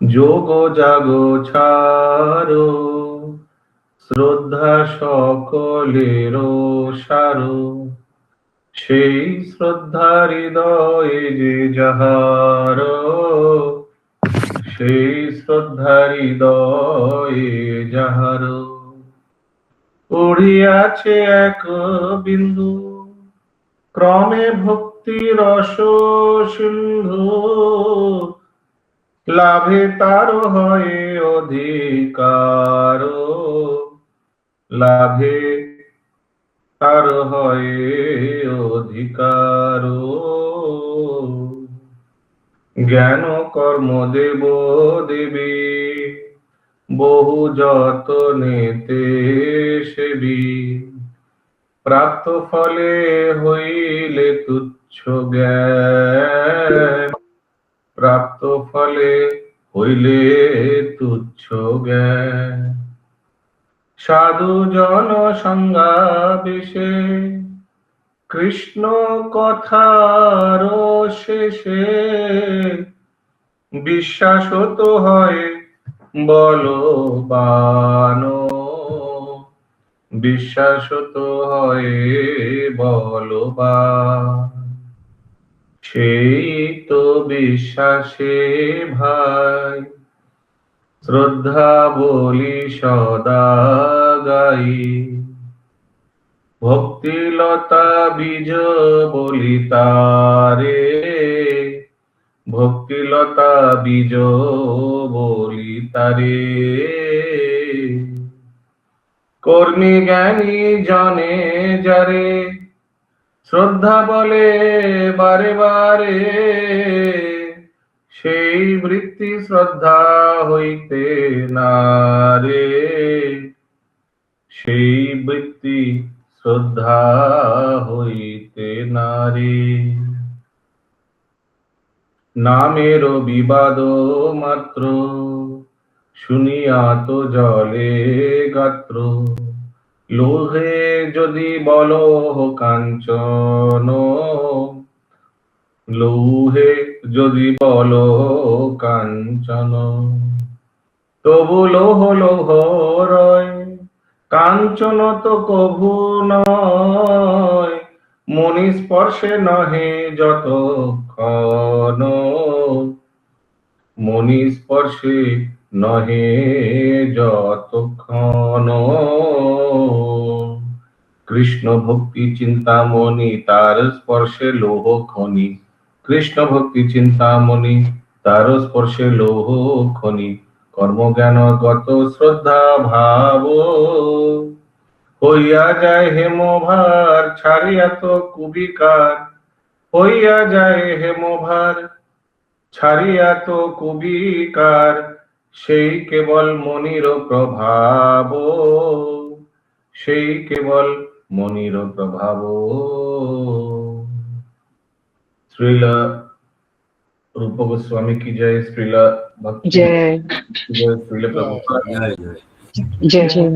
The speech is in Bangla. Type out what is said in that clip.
যোগ জাগো ছাড়ো, শ্রদ্ধা সকলের সারো, সেই শ্রদ্ধা হৃদয়ে যে যাহার, সেই শ্রদ্ধা হৃদয়ে যাহার, পড়িয়াছে এক বিন্দু, ক্রমে ভক্তি রস সিন্ধু, লাভে তার হয় অধিকার, লাভে তার হয় অধিকার। জ্ঞান কর্ম দেব দেবী, বহু যতনেতে সেবী, প্রাপ্ত ফলে হইলে তুচ্ছ জ্ঞান, প্রাপ্ত ফলে হইলে তুচ্ছ জ্ঞান। সাধু জন সঙ্গাবেশে, কৃষ্ণ কথার শেষে, বিশ্বাস তো হয় বলবান, বিশ্বাস তো হয় বলবান। সেই তো বিশ্বাসে ভাই, শ্রদ্ধা বলি সদা গাই, ভক্তিলতা বীজ বলি তারে, ভক্তিলতা বীজ বলি তারে। কর্মী জ্ঞানী জনে যারে, শ্রদ্ধা বলে বারে বারে, সেই বৃত্তি শ্রদ্ধা হইতে না রে, সেই বৃত্তি শ্রদ্ধা হইতে না রে। নামের বিবাদ মাত্র, শুনিয়া তো জলে গাত্র, লোহে যদি বল কাঞ্চন, লোহে যদি বল কাঞ্চন, তবু লোহ লোহ রয়, কাঞ্চন তো কভু নয়, মনি স্পর্শে নহে যতক্ষণ, মনি স্পর্শে নহে যতক্ষণ। কৃষ্ণ ভক্তি চিন্তামণি, তার স্পর্শে লৌহ খনি, কৃষ্ণ ভক্তি চিন্তামণি, তার স্পর্শে লৌহ খনি। কর্মজ্ঞান গত শ্রদ্ধা ভাব, হইয়া যায় হেমভার ছাড়িয়া তো কুবিকার, হইয়া যায় হেমভার ছাড়িয়া তো কুবিকার, সেই কেবল মনির প্রভাব, সেই কেবল মনির প্রভাব। শ্রীলা रूप गोस्वामी की जय, श्रीला भक्ति जय जय, श्रीला प्रभुपाद जय जय